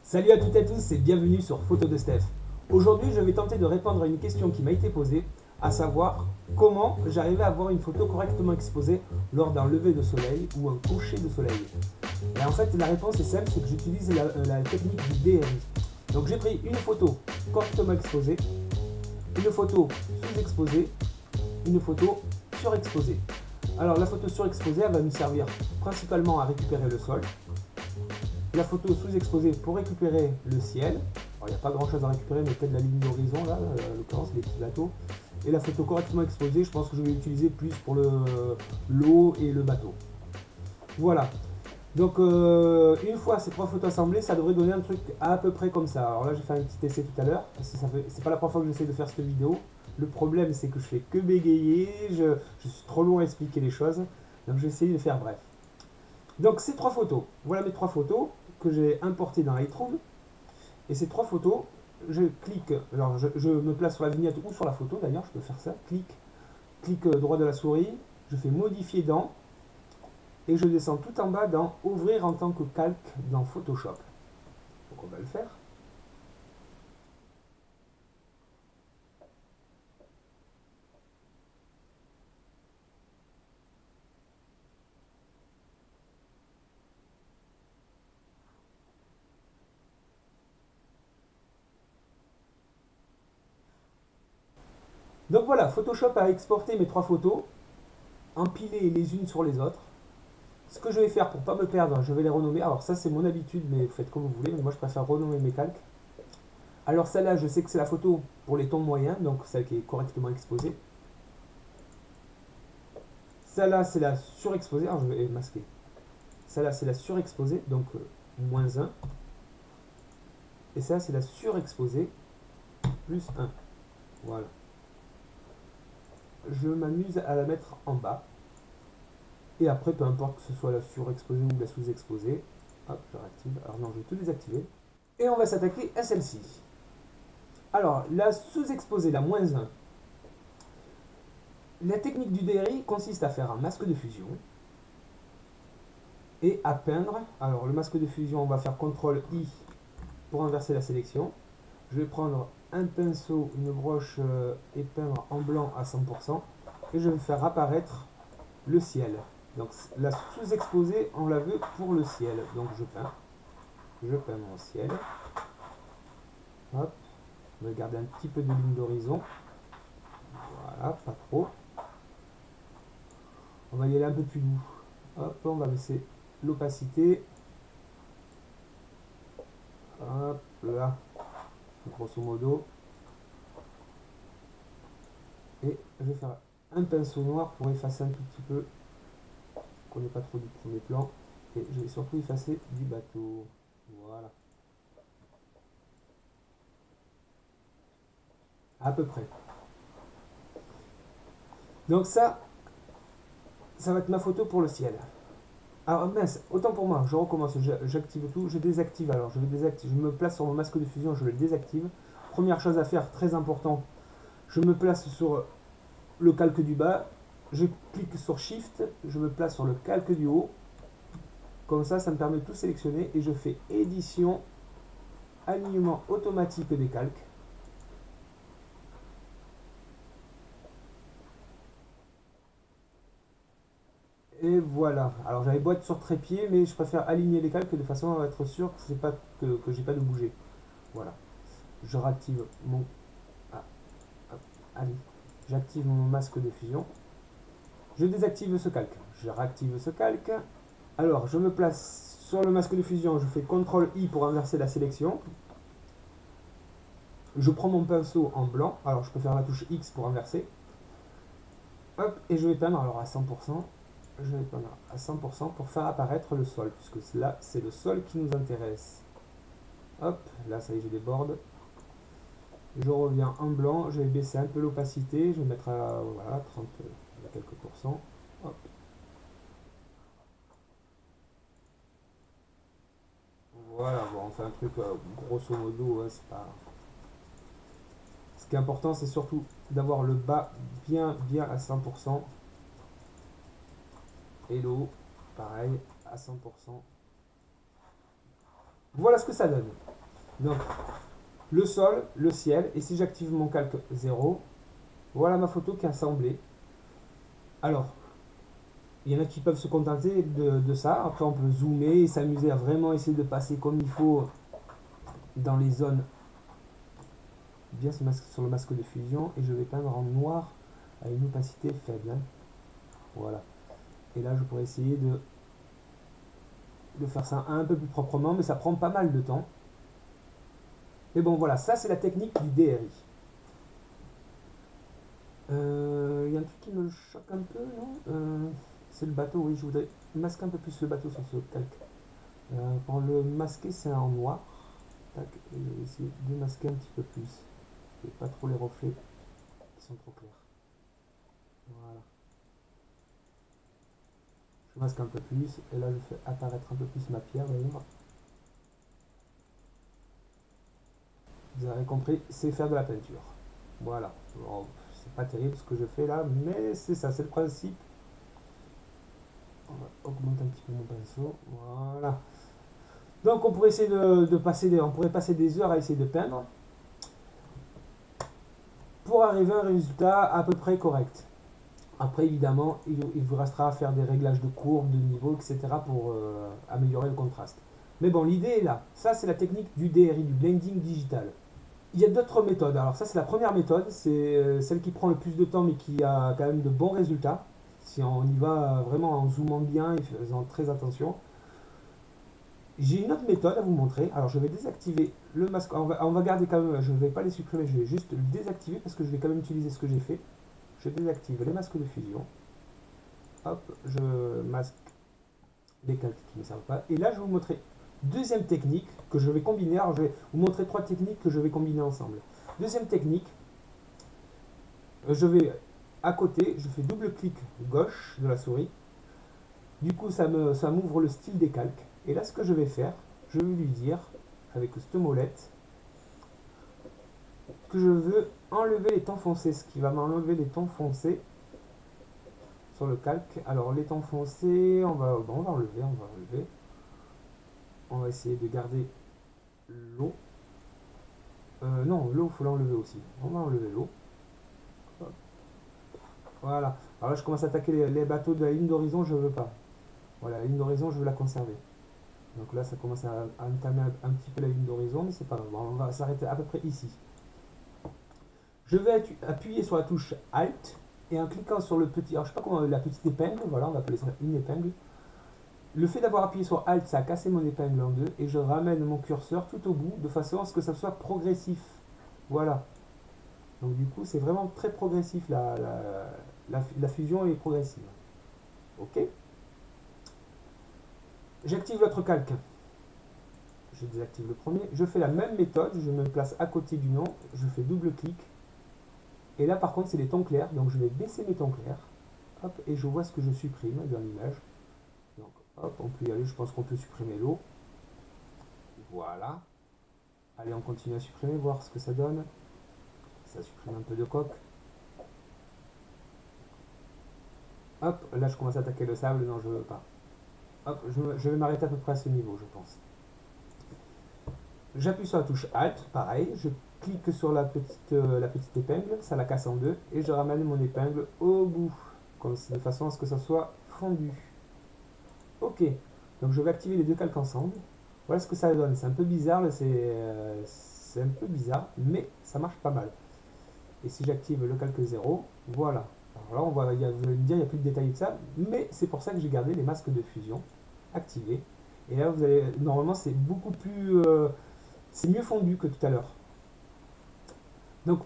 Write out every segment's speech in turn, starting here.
Salut à toutes et à tous et bienvenue sur Photo de Steph. Aujourd'hui, je vais tenter de répondre à une question qui m'a été posée, à savoir comment j'arrivais à avoir une photo correctement exposée lors d'un lever de soleil ou un coucher de soleil. Et en fait, la réponse est simple, c'est que j'utilise la technique du DRI. Donc j'ai pris une photo correctement exposée, une photo sous-exposée, une photo surexposée. Alors la photo surexposée, elle va nous servir principalement à récupérer le sol. La photo sous-exposée pour récupérer le ciel. Alors, il n'y a pas grand chose à récupérer, mais peut-être la ligne d'horizon, là, en l'occurrence, les petits bateaux. Et la photo correctement exposée, je pense que je vais l'utiliser plus pour l'eau et le bateau. Voilà. Donc, une fois ces trois photos assemblées, ça devrait donner un truc à peu près comme ça. Alors là, j'ai fait un petit essai tout à l'heure, parce que c'est pas la première fois que j'essaie de faire cette vidéo. Le problème, c'est que je fais que bégayer, je suis trop long à expliquer les choses. Donc, j'ai essayé de faire bref. Donc, ces trois photos, voilà mes trois photos que j'ai importées dans Lightroom. Et ces trois photos, je clique, alors je me place sur la vignette ou sur la photo d'ailleurs, je peux faire ça, clic droit de la souris, je fais modifier dans, et je descends tout en bas dans ouvrir en tant que calque dans Photoshop. Donc on va le faire. Donc voilà, Photoshop a exporté mes trois photos, empilées les unes sur les autres. Ce que je vais faire pour ne pas me perdre, je vais les renommer. Alors ça c'est mon habitude, mais vous faites comme vous voulez, mais moi je préfère renommer mes calques. Alors celle-là, je sais que c'est la photo pour les tons moyens, donc celle qui est correctement exposée. Celle-là, c'est la surexposée. Alors je vais masquer. Celle-là, c'est la surexposée, donc moins 1. Et ça, c'est la surexposée, plus 1. Voilà. Je m'amuse à la mettre en bas. Et après, peu importe que ce soit la surexposée ou la sous-exposée. Hop, je réactive. Alors non, je vais tout désactiver. Et on va s'attaquer à celle-ci. Alors, la sous-exposée, la moins 1. La technique du DRI consiste à faire un masque de fusion et à peindre. Alors, le masque de fusion, on va faire CTRL-I pour inverser la sélection. Je vais prendre un pinceau, une broche et peindre en blanc à 100%. Et je vais faire apparaître le ciel. Donc la sous-exposée, on la veut pour le ciel. Donc je peins mon ciel. Hop, on va garder un petit peu de ligne d'horizon. Voilà, pas trop. On va y aller un peu plus doux. Hop, on va baisser l'opacité. Hop là, grosso modo. Et je vais faire un pinceau noir pour effacer un tout petit peu, qu'on n'ait pas trop du premier plan. Et je vais surtout effacer du bateau. Voilà. À peu près. Donc ça va être ma photo pour le ciel. Alors mince, autant pour moi, je recommence, j'active tout, je désactive. Alors je vais désactiver, je me place sur mon masque de fusion, je le désactive. Première chose à faire, très important, je me place sur le calque du bas, je clique sur Shift, je me place sur le calque du haut. Comme ça me permet de tout sélectionner et je fais édition, alignement automatique des calques. Et voilà. Alors j'avais beau être sur trépied, mais je préfère aligner les calques de façon à être sûr que c'est pas que j'ai pas de bouger. Voilà. Je réactive mon. Ah, hop, allez. J'active mon masque de fusion. Je désactive ce calque. Je réactive ce calque. Alors je me place sur le masque de fusion. Je fais CTRL-I pour inverser la sélection. Je prends mon pinceau en blanc. Alors je peux faire la touche X pour inverser. Hop, et je vais peindre alors à 100%. Je vais peindre à 100% pour faire apparaître le sol, puisque là, c'est le sol qui nous intéresse. Hop, là, ça y est, je déborde. Je reviens en blanc, je vais baisser un peu l'opacité, je vais mettre à voilà, 30, quelques pourcents. Hop. Voilà, bon, on fait un truc grosso modo, hein, c'est pas... Ce qui est important, c'est surtout d'avoir le bas bien à 100%. Et le haut, pareil, à 100%. Voilà ce que ça donne. Donc, le sol, le ciel, et si j'active mon calque 0, voilà ma photo qui est assemblée. Alors, il y en a qui peuvent se contenter de ça. Après, on peut zoomer et s'amuser à vraiment essayer de passer comme il faut dans les zones bien sur le masque de fusion. Et je vais peindre en noir à une opacité faible. Hein. Voilà. Et là, je pourrais essayer de faire ça un peu plus proprement, mais ça prend pas mal de temps. Mais bon, voilà, ça c'est la technique du DRI. Il y a un truc qui me choque un peu, non c'est le bateau, oui, je voudrais masquer un peu plus le bateau sur ce calque. Pour le masquer, c'est en noir. Tac, et je vais essayer de masquer un petit peu plus. Et pas trop les reflets qui sont trop clairs. Voilà. Je masque un peu plus, et là je fais apparaître un peu plus ma pierre d'ailleurs. Vous avez compris, c'est faire de la peinture. Voilà. Bon, c'est pas terrible ce que je fais là, mais c'est ça, c'est le principe. On va augmenter un petit peu mon pinceau. Voilà. Donc on pourrait essayer de passer on pourrait passer des heures à essayer de peindre pour arriver à un résultat à peu près correct. Après évidemment il vous restera à faire des réglages de courbe, de niveau, etc. pour améliorer le contraste. Mais bon, l'idée est là. Ça c'est la technique du DRI, du blending digital. Il y a d'autres méthodes. Alors ça c'est la première méthode, c'est celle qui prend le plus de temps mais qui a quand même de bons résultats. Si on y va vraiment en zoomant bien et faisant très attention. J'ai une autre méthode à vous montrer. Alors je vais désactiver le masque. On va garder quand même, je ne vais pas les supprimer, je vais juste le désactiver parce que je vais quand même utiliser ce que j'ai fait. Je désactive les masques de fusion. Hop, je masque les calques qui ne servent pas. Et là je vais vous montrer deuxième technique que je vais combiner. Alors je vais vous montrer trois techniques que je vais combiner ensemble. Deuxième technique, je vais à côté, je fais double clic gauche de la souris. Du coup ça m'ouvre le style des calques. Et là ce que je vais faire, je vais lui dire avec cette molette que je veux enlever les tons foncés, ce qui va m'enlever les tons foncés sur le calque. Alors les tons foncés, on va enlever. On va essayer de garder l'eau. Non, l'eau, il faut l'enlever aussi. On va enlever l'eau. Voilà. Alors là, je commence à attaquer les bateaux de la ligne d'horizon, je veux pas. Voilà, la ligne d'horizon, je veux la conserver. Donc là, ça commence à entamer un petit peu la ligne d'horizon, mais c'est pas grave. Bon, on va s'arrêter à peu près ici. Je vais appuyer sur la touche Alt et en cliquant sur le petit, alors je sais pas comment, la petite épingle, voilà, on va appeler ça une épingle. Le fait d'avoir appuyé sur Alt, ça a cassé mon épingle en deux et je ramène mon curseur tout au bout de façon à ce que ça soit progressif. Voilà. Donc du coup, c'est vraiment très progressif, la fusion est progressive. Ok. J'active l'autre calque. Je désactive le premier. Je fais la même méthode, je me place à côté du nom, je fais double clic. Et là par contre c'est les tons clairs, donc je vais baisser mes tons clairs. Hop, et je vois ce que je supprime dans l'image. Donc hop, on peut y aller, je pense qu'on peut supprimer l'eau. Voilà. Allez, on continue à supprimer, voir ce que ça donne. Ça supprime un peu de coque. Hop, là je commence à attaquer le sable, non je veux pas. Hop, je vais m'arrêter à peu près à ce niveau, je pense. J'appuie sur la touche Alt, pareil, je clique sur la petite épingle, ça la casse en deux, et je ramène mon épingle au bout, de façon à ce que ça soit fondu. Ok, donc je vais activer les deux calques ensemble. Voilà ce que ça donne, c'est un peu bizarre, c'est un peu bizarre, mais ça marche pas mal. Et si j'active le calque 0, voilà. Alors là, vous allez me dire, il n'y a plus de détails que ça, mais c'est pour ça que j'ai gardé les masques de fusion activés. Et là, vous allez, normalement, c'est beaucoup plus... c'est mieux fondu que tout à l'heure. Donc,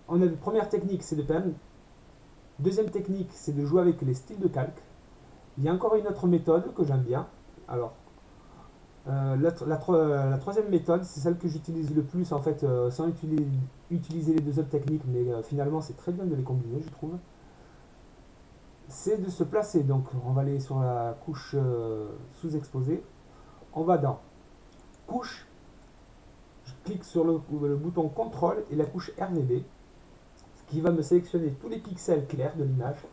on a une première technique, c'est de peindre. Deuxième technique, c'est de jouer avec les styles de calque. Il y a encore une autre méthode que j'aime bien. Alors, la troisième méthode, c'est celle que j'utilise le plus, en fait, sans utiliser les deux autres techniques, mais finalement, c'est très bien de les combiner, je trouve. C'est de se placer. Donc, on va aller sur la couche sous-exposée. On va dans couche. Je clique sur le bouton contrôle et la couche RGB, ce qui va me sélectionner tous les pixels clairs de l'image.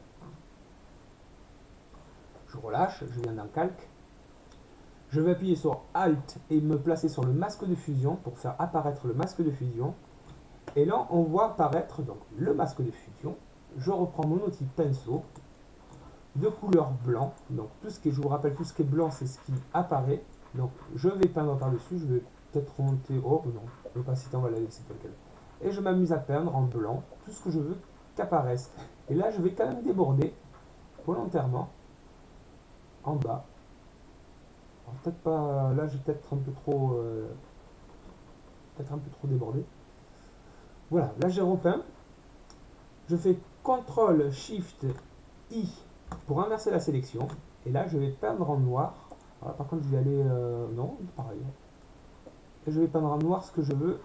Je relâche, je viens dans calque. Je vais appuyer sur Alt et me placer sur le masque de fusion pour faire apparaître le masque de fusion. Et là, on voit apparaître donc, le masque de fusion. Je reprends mon outil pinceau de couleur blanc. Donc tout ce qui est, je vous rappelle, tout ce qui est blanc, c'est ce qui apparaît. Donc je vais peindre par-dessus. Je vais peut-être remonter. Oh non, l'opacité, on va la laisser telle quelle. Et je m'amuse à peindre en blanc tout ce que je veux qu'apparaisse. Et là, je vais quand même déborder volontairement en bas. Peut-être pas. Là, j'ai peut-être un peu trop. Peut-être un peu trop débordé. Voilà, là j'ai repeint. Je fais CTRL SHIFT I pour inverser la sélection. Et là, je vais peindre en noir. Alors, par contre, je vais aller... non, pareil. Et je vais peindre en noir ce que je veux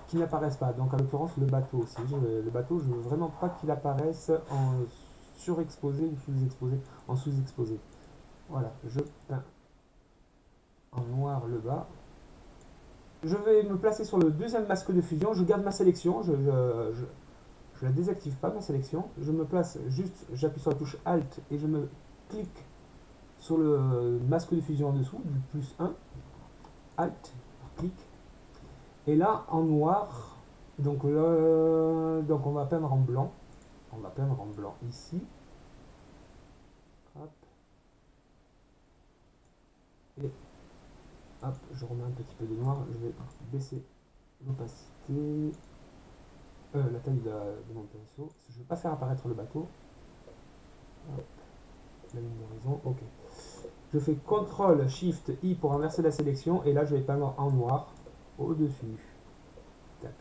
qui n'apparaisse pas. Donc, en l'occurrence, le bateau aussi. Le bateau, je veux vraiment pas qu'il apparaisse en surexposé ou sous-exposé. En sous-exposé. Voilà, je peins en noir le bas. Je vais me placer sur le deuxième masque de fusion. Je garde ma sélection. Je la désactive pas, ma sélection. Je me place juste, j'appuie sur la touche Alt et je me clique sur le masque de fusion en dessous, du plus 1. Alt, clic. Et là, en noir, donc on va peindre en blanc. On va peindre en blanc ici. Hop. Et hop, je remets un petit peu de noir. Je vais baisser l'opacité. La taille de mon pinceau. Je ne vais pas faire apparaître le bateau. Hop. La ligne d'horizon. Ok. Je fais CTRL SHIFT I pour inverser la sélection. Et là, je vais peindre en noir au-dessus. Tac.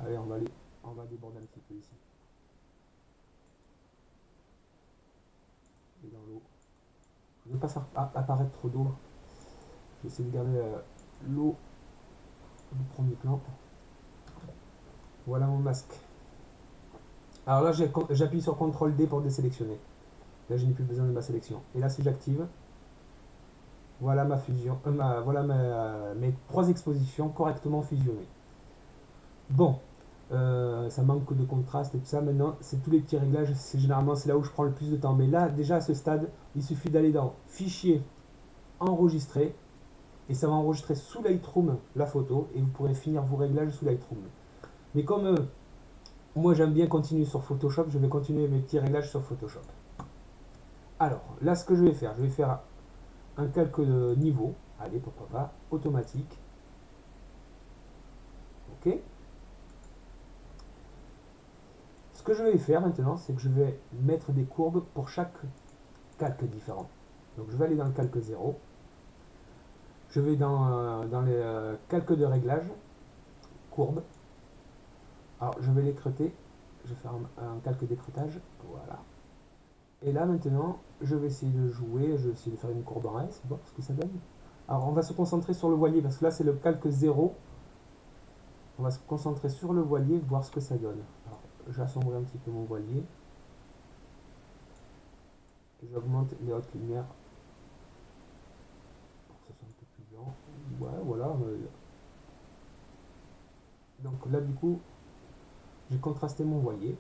Allez, on va déborder un petit peu ici. Et dans l'eau. Je ne veux pas faire apparaître trop d'eau. Je vais essayer de garder l'eau du premier plan. Voilà mon masque. Alors là, j'appuie sur CTRL D pour désélectionner. Là, je n'ai plus besoin de ma sélection. Et là, si j'active, voilà ma fusion. Voilà mes 3 expositions correctement fusionnées. Bon, ça manque de contraste et tout ça. Maintenant, c'est tous les petits réglages. Généralement, c'est là où je prends le plus de temps. Mais là, déjà à ce stade, il suffit d'aller dans Fichier, Enregistrer. Et ça va enregistrer sous Lightroom la photo. Et vous pourrez finir vos réglages sous Lightroom. Mais comme moi, j'aime bien continuer sur Photoshop, je vais continuer mes petits réglages sur Photoshop. Alors, là, ce que je vais faire un calque de niveau. Allez, pourquoi pas. Automatique. OK. Ce que je vais faire maintenant, c'est que je vais mettre des courbes pour chaque calque différent. Donc, je vais aller dans le calque 0. Je vais dans les calques de réglage. Courbe. Alors, je vais l'écreuter. Je vais faire un calque d'écreutage. Voilà. Et là, maintenant, je vais essayer de jouer. Je vais essayer de faire une courbe en S, voir ce que ça donne. Alors, on va se concentrer sur le voilier, parce que là, c'est le calque 0. On va se concentrer sur le voilier, voir ce que ça donne. Alors, j'assombris un petit peu mon voilier. J'augmente les hautes lumières pour que ce soit un peu plus blanc. Ouais, voilà. Donc là, du coup, j'ai contrasté mon voilier.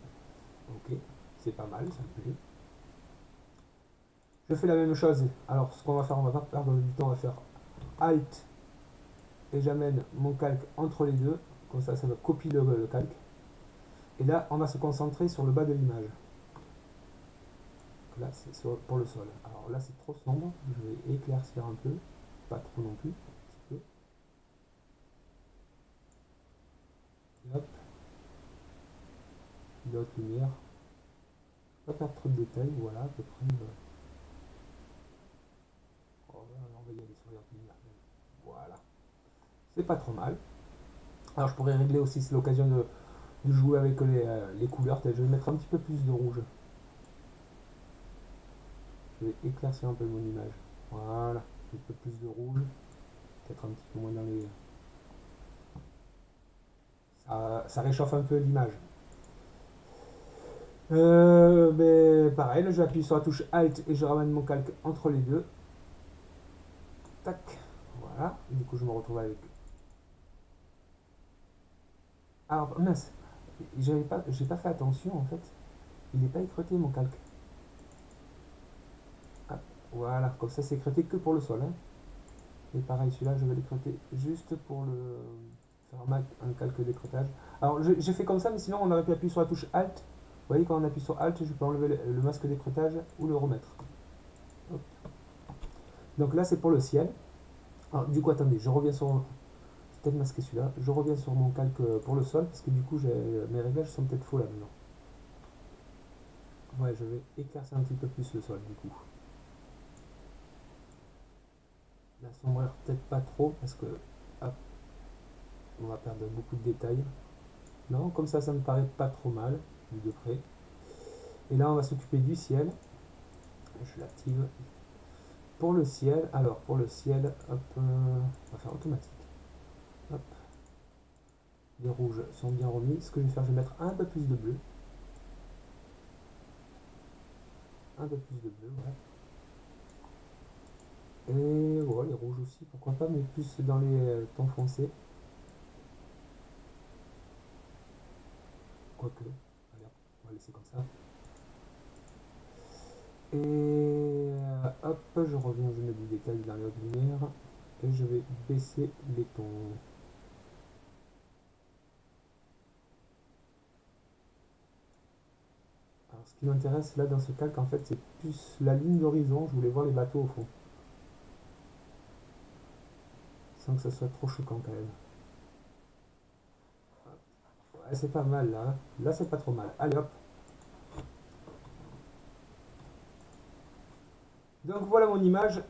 Ok, c'est pas mal, ça me plaît. Je fais la même chose. Alors, ce qu'on va faire, on va pas perdre du temps, on va faire Alt et j'amène mon calque entre les deux. Comme ça, ça va copier le calque. Et là, on va se concentrer sur le bas de l'image. Là, c'est pour le sol. Alors là, c'est trop sombre. Je vais éclaircir un peu. Pas trop non plus. Un petit peu. Et hop. De haute lumière. Pas perdre trop de détails. Voilà, à peu près. Oh, on va y aller sur les hautes lumières. Voilà. C'est pas trop mal. Alors, je pourrais régler aussi, c'est l'occasion de jouer avec les couleurs. Je vais mettre un petit peu plus de rouge. Je vais éclaircir un peu mon image. Voilà, un peu plus de rouge. Peut-être un petit peu moins dans les... Ça réchauffe un peu l'image. Pareil, là j'appuie sur la touche Alt et je ramène mon calque entre les deux. Tac, voilà. Du coup, je me retrouve avec... Alors, mince, j'ai pas fait attention en fait. Il n'est pas écreuté mon calque. Hop. Voilà, comme ça c'est écrété que pour le sol. Hein. Et pareil, celui-là, je vais l'écréter juste pour le faire un calque d'écrétage. Alors, j'ai fait comme ça, mais sinon, on aurait pu appuyer sur la touche Alt. Vous voyez, quand on appuie sur Alt, je peux enlever le masque d'écrétage ou le remettre. Hop. Donc là, c'est pour le ciel. Alors, du coup, attendez, je reviens sur... Je vais peut-être masquer celui-là. Je reviens sur mon calque pour le sol, parce que du coup, mes réglages sont peut-être faux là maintenant. Ouais, je vais éclaircir un petit peu plus le sol, du coup. L'assombrir peut-être pas trop, parce que... Hop, on va perdre beaucoup de détails. Non, comme ça me paraît pas trop mal, vu de près. Et là, on va s'occuper du ciel. Je l'active. Pour le ciel, alors pour le ciel, hop, on va faire automatique. Hop. Les rouges sont bien remis. Ce que je vais faire, je vais mettre un peu plus de bleu. Un peu plus de bleu, ouais. Et voilà, les rouges aussi, pourquoi pas, mais plus dans les tons foncés. Quoique, allez, on va laisser comme ça. Et hop, je reviens, je mets du détail dans les hautes lumières. Et je vais baisser les tons. Alors, ce qui m'intéresse là dans ce calque, en fait, c'est plus la ligne d'horizon. Je voulais voir les bateaux au fond. Sans que ça soit trop choquant quand même. Ouais, c'est pas mal là. Hein. Là, c'est pas trop mal. Allez hop. Donc voilà mon image.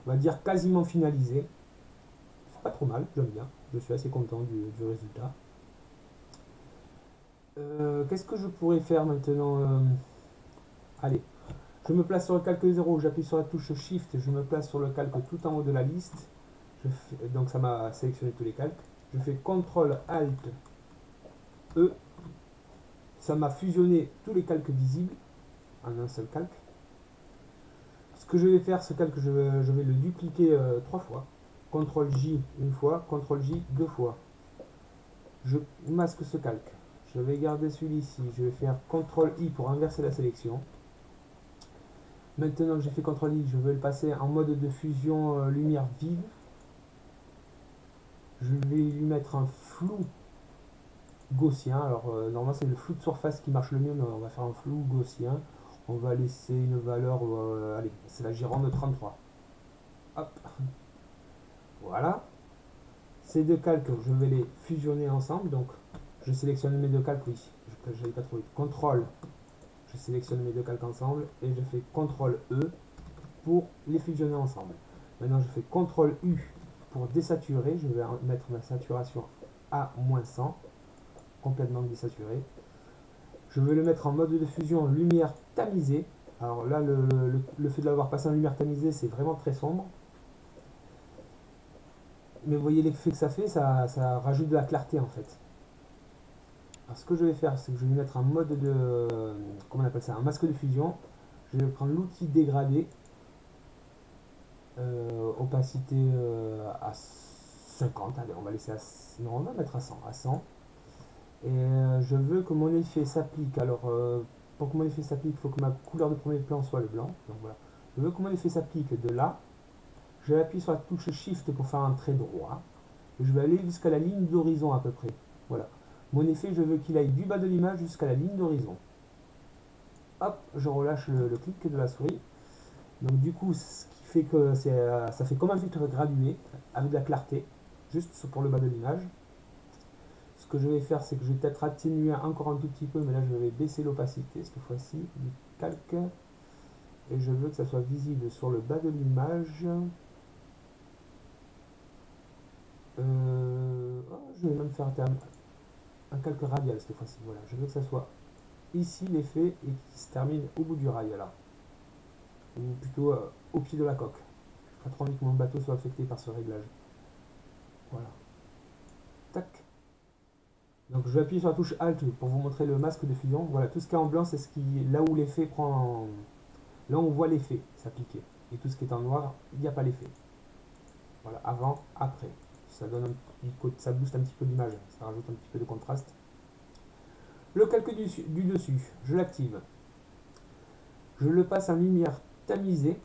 On va dire quasiment finalisée. C'est pas trop mal, j'aime bien. Je suis assez content du résultat. Qu'est-ce que je pourrais faire maintenant Allez, je me place sur le calque 0, j'appuie sur la touche Shift, je me place sur le calque tout en haut de la liste. Donc ça m'a sélectionné tous les calques. Je fais CTRL ALT E. Ça m'a fusionné tous les calques visibles en un seul calque. Ce que je vais faire, ce calque, je vais le dupliquer 3 fois. CTRL J une fois, CTRL J 2 fois. Je masque ce calque. Je vais garder celui-ci. Je vais faire CTRL I pour inverser la sélection. Maintenant que j'ai fait CTRL I, je vais le passer en mode de fusion lumière vive. Je vais lui mettre un flou gaussien. Alors normalement c'est le flou de surface qui marche le mieux, mais on va faire un flou gaussien. On va laisser une valeur, allez, c'est la Gironde 33. Hop. Voilà. Ces deux calques, je vais les fusionner ensemble. Donc je sélectionne mes deux calques, oui. Je n'avais pas trop vite. CTRL, je sélectionne mes deux calques ensemble et je fais CTRL E pour les fusionner ensemble. Maintenant je fais CTRL U pour désaturer. Je vais mettre ma saturation à -100, complètement désaturé. Je vais le mettre en mode de fusion lumière tamisée. Alors là, le fait de l'avoir passé en lumière tamisée, c'est vraiment très sombre. Mais vous voyez l'effet que ça fait, ça rajoute de la clarté en fait. Alors ce que je vais faire, c'est que je vais mettre un mode de... comment on appelle ça? Un masque de fusion. Je vais prendre l'outil dégradé. Opacité à 50. Allez, on va laisser à... Non, on va mettre à 100. À 100. Et je veux que mon effet s'applique. Alors, pour que mon effet s'applique, il faut que ma couleur de premier plan soit le blanc. Donc voilà. Je veux que mon effet s'applique de là. Je vais appuyer sur la touche Shift pour faire un trait droit. Et je vais aller jusqu'à la ligne d'horizon à peu près. Voilà. Mon effet, je veux qu'il aille du bas de l'image jusqu'à la ligne d'horizon. Hop, je relâche le clic de la souris. Donc du coup, ce qui fait que ça fait comme un filtre gradué, avec de la clarté, juste pour le bas de l'image. Ce que je vais faire, c'est que je vais peut-être atténuer encore un tout petit peu, mais là je vais baisser l'opacité cette fois-ci du calque. Et je veux que ça soit visible sur le bas de l'image. Je vais même faire un calque radial cette fois-ci. Voilà, je veux que ça soit ici l'effet et qui se termine au bout du rail là. Ou plutôt au pied de la coque. Je n'ai pas trop envie que mon bateau soit affecté par ce réglage. Voilà. Tac. Donc je vais appuyer sur la touche Alt pour vous montrer le masque de fusion. Voilà, tout ce qui est en blanc, c'est là où l'effet prend... Là on voit l'effet s'appliquer. Et tout ce qui est en noir, il n'y a pas l'effet. Voilà, avant, après. Ça donne ça booste un petit peu l'image, ça rajoute un petit peu de contraste. Le calque du dessus, je l'active. Je le passe en lumière tamiser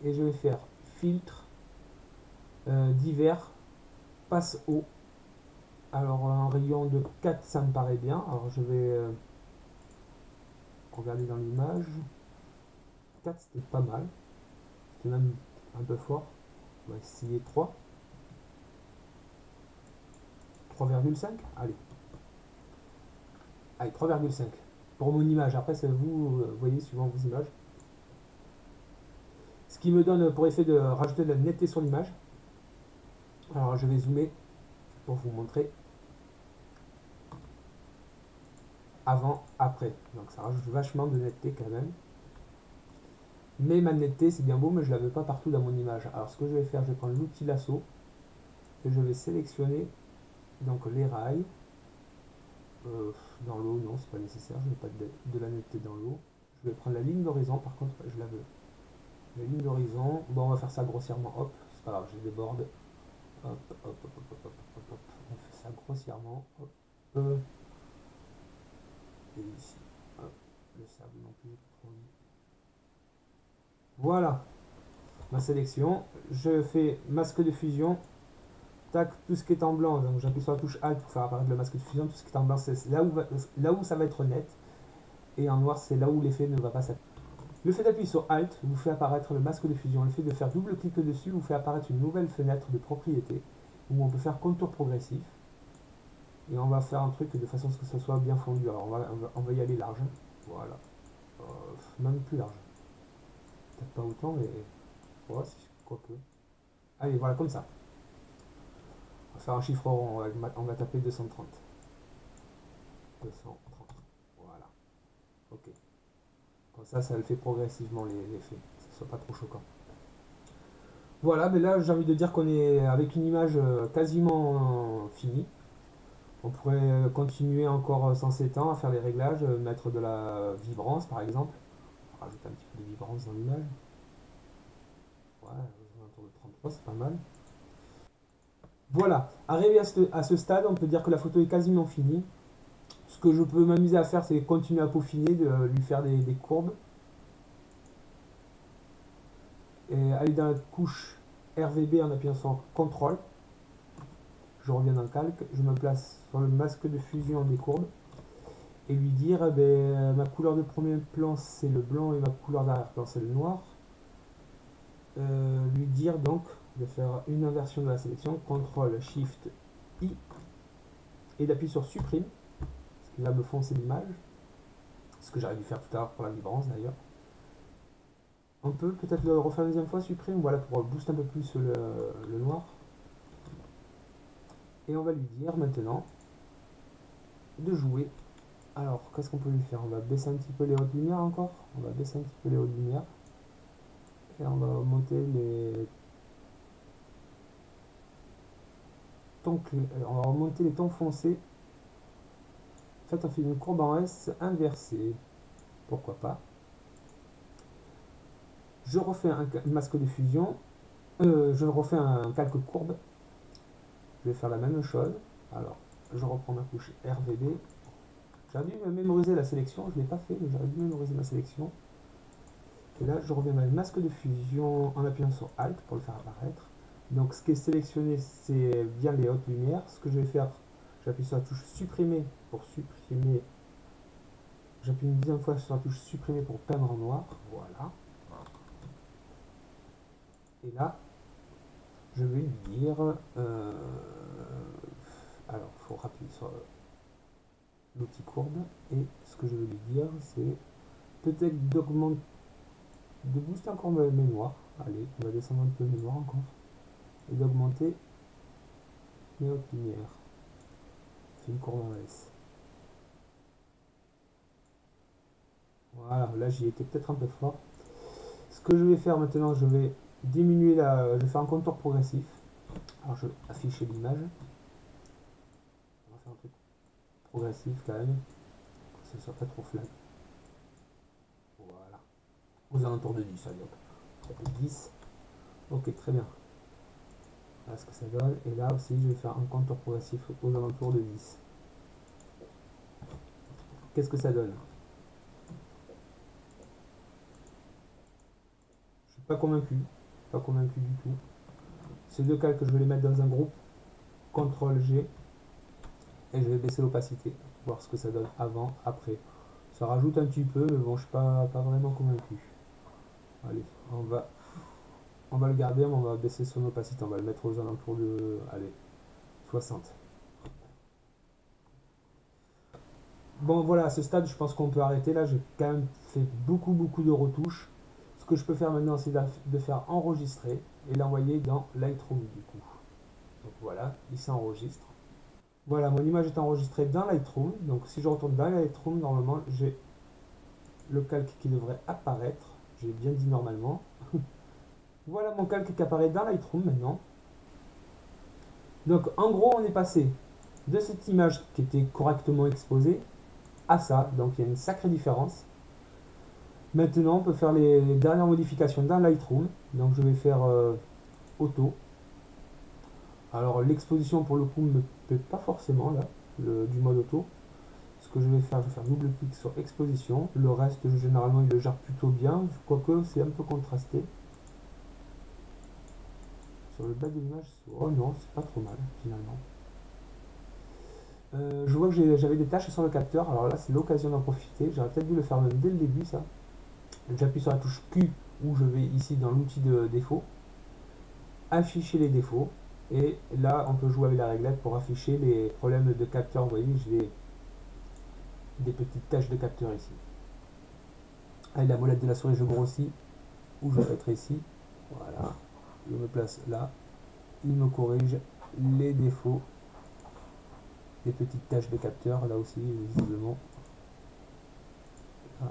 et je vais faire filtre, divers, passe haut. Alors un rayon de 4 ça me paraît bien. Alors je vais regarder dans l'image. 4 c'était pas mal. C'était même un peu fort. On va essayer 3. 3,5. Allez. Allez, 3,5. Pour mon image. Après c'est vous voyez suivant vos images. Ce qui me donne pour effet de rajouter de la netteté sur l'image. Alors je vais zoomer pour vous montrer. Avant, après. Donc ça rajoute vachement de netteté quand même. Mais ma netteté c'est bien beau, mais je ne la veux pas partout dans mon image. Alors ce que je vais faire, je vais prendre l'outil lasso et je vais sélectionner donc les rails. Dans l'eau, non, c'est pas nécessaire, je n'ai pas de la netteté dans l'eau. Je vais prendre la ligne d'horizon, par contre, je la veux. La ligne d'horizon, bon, on va faire ça grossièrement, hop, c'est pas grave, je déborde. Hop, hop, hop, hop, hop, hop, hop, hop, on fait ça grossièrement, hop. Et ici, hop, le sable non plus, voilà, ma sélection. Je fais masque de fusion. Tac, tout ce qui est en blanc, donc j'appuie sur la touche Alt pour faire apparaître le masque de fusion. Tout ce qui est en blanc, c'est là où ça va être net. Et en noir, c'est là où l'effet ne va pas s'appliquer. Le fait d'appuyer sur Alt vous fait apparaître le masque de fusion. Le fait de faire double-clic dessus vous fait apparaître une nouvelle fenêtre de propriété où on peut faire contour progressif. Et on va faire un truc de façon à ce que ça soit bien fondu. Alors on va y aller large. Voilà. Même plus large. Peut-être pas autant, mais ouais, quoique. Allez, voilà, comme ça. On va faire un chiffre rond, on va taper 230. 230. Voilà. Ok. Comme ça le fait progressivement l'effet. Que ce soit pas trop choquant. Voilà, mais là j'ai envie de dire qu'on est avec une image quasiment finie. On pourrait continuer encore sans s'étendre à faire les réglages, mettre de la vibrance par exemple. Rajouter un petit peu de vibrance dans l'image. Ouais, autour de 33, c'est pas mal. Voilà, arrivé à ce stade, on peut dire que la photo est quasiment finie. Ce que je peux m'amuser à faire, c'est continuer à peaufiner, de lui faire des courbes. Et aller dans la couche RVB en appuyant sur CTRL. Je reviens dans le calque, je me place sur le masque de fusion des courbes. Et lui dire, eh ben, ma couleur de premier plan c'est le blanc et ma couleur d'arrière-plan c'est le noir. Lui dire donc de faire une inversion de la sélection, CTRL SHIFT I, et d'appuyer sur supprime, ce qui va me foncer l'image, ce que j'aurais dû faire tout à l'heure pour la vibrance d'ailleurs. On peut peut-être le refaire une deuxième fois, supprime, voilà, pour booster un peu plus le noir. Et on va lui dire maintenant de jouer. Alors, qu'est-ce qu'on peut lui faire? On va baisser un petit peu les hautes lumières encore. On va baisser un petit peu les hautes lumières. Et on va monter les tons on va remonter les tons foncés. En fait, on fait une courbe en S inversée. Pourquoi pas. Je refais un masque de fusion. Je refais un calque courbe. Je vais faire la même chose. Alors, je reprends ma couche RVB. J'aurais dû mémoriser la sélection. Je ne l'ai pas fait, mais j'aurais dû mémoriser ma sélection. Et là, je reviens dans le masque de fusion en appuyant sur Alt pour le faire apparaître. Donc, ce qui est sélectionné, c'est bien les hautes lumières. Ce que je vais faire, j'appuie sur la touche supprimer pour supprimer. J'appuie une deuxième fois sur la touche supprimer pour peindre en noir. Voilà. Et là, je vais lui dire. Alors, il faut appuyer sur l'outil courbe. Et ce que je vais lui dire, c'est peut-être d'augmenter, de booster encore mes noirs. Allez, on va descendre un peu mes noirs encore. Et d'augmenter mes hautes lumières. C'est une courbe en S. Voilà, là j'y étais peut-être un peu fort. Ce que je vais faire maintenant, je vais diminuer je vais faire un contour progressif. Alors je vais afficher l'image. On va faire un truc progressif quand même, que ce soit pas trop flat. Voilà. Aux alentours de 10, allez hop. 10. Ok, très bien. Voilà ce que ça donne. Et là aussi, je vais faire un contour progressif aux alentours de 10. Qu'est-ce que ça donne? Pas convaincu. Pas convaincu du tout. Ces deux calques, je vais les mettre dans un groupe. CTRL G. Et je vais baisser l'opacité. Voir ce que ça donne avant, après. Ça rajoute un petit peu, mais bon, je suis pas vraiment convaincu. Allez, on va le garder, mais on va baisser son opacité. On va le mettre aux alentours de, allez, 60. Bon, voilà, à ce stade, je pense qu'on peut arrêter. Là, j'ai quand même fait beaucoup de retouches. Ce que je peux faire maintenant, c'est de faire enregistrer et l'envoyer dans Lightroom, du coup. Donc voilà, il s'enregistre. Voilà, mon image est enregistrée dans Lightroom. Donc si je retourne dans Lightroom, normalement, j'ai le calque qui devrait apparaître. J'ai bien dit normalement. Voilà mon calque qui apparaît dans Lightroom maintenant. Donc en gros, on est passé de cette image qui était correctement exposée à ça. Donc il y a une sacrée différence. Maintenant, on peut faire les dernières modifications dans Lightroom. Donc je vais faire auto. Alors l'exposition pour le coup ne me plaît pas forcément là, du mode auto. Ce que je vais faire double clic sur exposition. Le reste, généralement, il le gère plutôt bien. Quoique, c'est un peu contrasté. Sur le bas de l'image, oh non, c'est pas trop mal finalement. Je vois que j'avais des tâches sur le capteur. Alors là, c'est l'occasion d'en profiter. J'aurais peut-être dû le faire même dès le début, ça. J'appuie sur la touche Q où je vais ici dans l'outil de défauts. Afficher les défauts. Et là, on peut jouer avec la réglette pour afficher les problèmes de capteur. Vous voyez, j'ai des petites taches de capteur ici. Avec la molette de la souris, je grossis ou je rétrécis. Voilà. Je me place là. Il me corrige les défauts. Des petites taches de capteur, là aussi, visiblement. Là.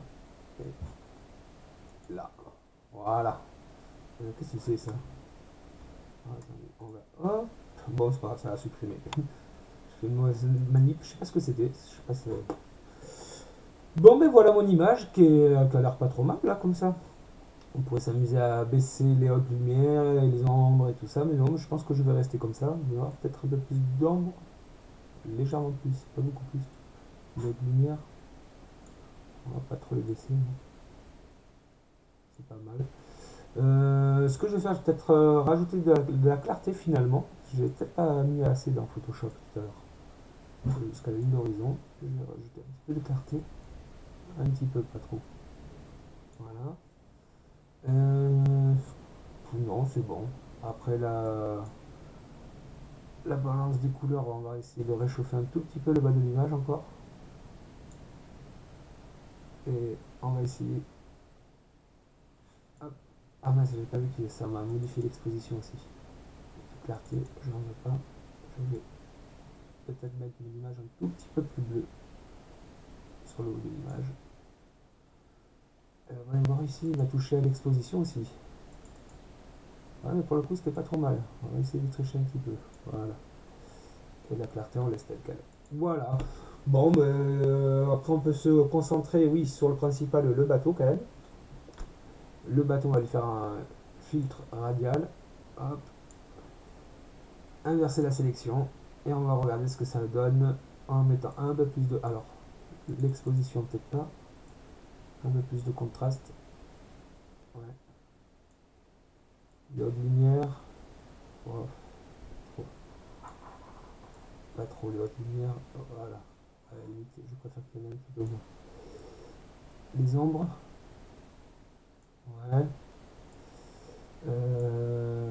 Et là. Voilà. Qu'est-ce que c'est ça? Ah, attendez, on va. Hop. Bon, c'est pas grave, ça a supprimé. Je fais une mauvaise manip, je sais pas ce que c'était. Je sais pas si... Bon, ben voilà mon image qui a l'air pas trop mal là, comme ça. On pourrait s'amuser à baisser les hautes lumières, et les ombres et tout ça, mais non, je pense que je vais rester comme ça. Il y aura peut-être un peu plus d'ombre, légèrement plus, pas beaucoup plus. Les hautes lumières, on va pas trop les baisser. C'est pas mal. Ce que je vais faire, je vais peut-être rajouter de la clarté finalement. Je n'ai peut-être pas mis assez dans Photoshop tout à l'heure. Jusqu'à la ligne d'horizon. Je vais rajouter un petit peu de clarté. Un petit peu, pas trop. Voilà. Non, c'est bon. Après la balance des couleurs, on va essayer de réchauffer un tout petit peu le bas de l'image encore. Et on va essayer. Hop. Ah mince, j'avais pas vu que ça m'a modifié l'exposition aussi. Clarté, je n'en veux pas. Je vais peut-être mettre une image un tout petit peu plus bleue sur le haut de l'image. On va voir ici, il va toucher à l'exposition aussi. Ouais, mais pour le coup, c'était pas trop mal. On va essayer de tricher un petit peu. Voilà. Et la clarté, on laisse telle qu'elle. Voilà. Bon, après, on peut se concentrer, oui, sur le principal, le bateau quand même. Le bateau, on va lui faire un filtre radial. Hop. Inverser la sélection. Et on va regarder ce que ça donne en mettant un peu plus de... Alors, l'exposition, peut-être pas. Un peu plus de contraste. Ouais. Les hautes lumières. Oh, trop. Pas trop les hautes lumières. Voilà. À la limite, je préfère qu'il y en ait un petit peu moins. Les ombres. Ouais.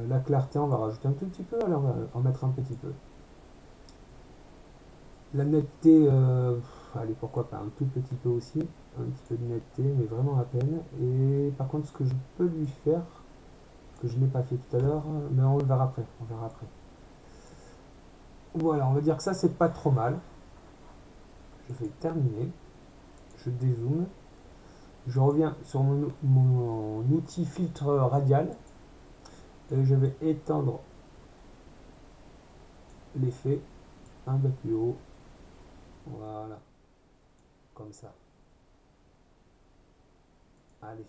La clarté, on va rajouter un tout petit peu. Alors, on va en mettre un petit peu. La netteté, allez, pourquoi pas un tout petit peu aussi. Un petit peu de netteté, mais vraiment à peine. Et par contre, ce que je peux lui faire, que je n'ai pas fait tout à l'heure, mais on le verra après. On verra après. Voilà, on va dire que ça, c'est pas trop mal. Je vais terminer. Je dézoome. Je reviens sur mon outil filtre radial. Et je vais étendre l'effet un peu plus haut. Voilà. Comme ça. Allez.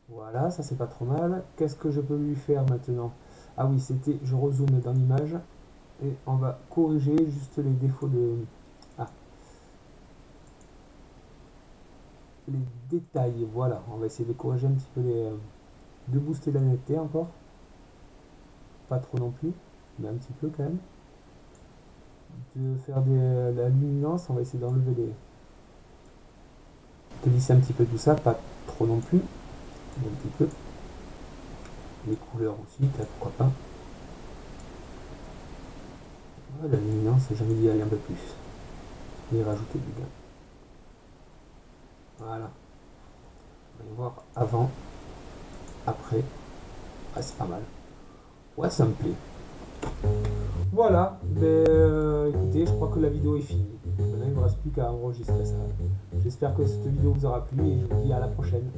Voilà, ça c'est pas trop mal. Qu'est-ce que je peux lui faire maintenant? Ah oui, c'était, je rezoome dans l'image. Et on va corriger juste les défauts de... Ah. Les détails, voilà. On va essayer de corriger un petit peu de booster la netteté encore. Pas trop non plus, mais un petit peu quand même. De faire la luminance, on va essayer d'enlever les... de lisser un petit peu tout ça, pas trop non plus. Un petit peu. Les couleurs aussi, pourquoi pas. La luminance, j'ai envie d'y aller un peu plus. Et rajouter du gain. Voilà. On va voir avant, après. Ah, c'est pas mal. Ouais, ça me plaît. Voilà. Écoutez, je crois que la vidéo est finie. Maintenant, il ne me reste plus qu'à enregistrer ça. J'espère que cette vidéo vous aura plu et je vous dis à la prochaine.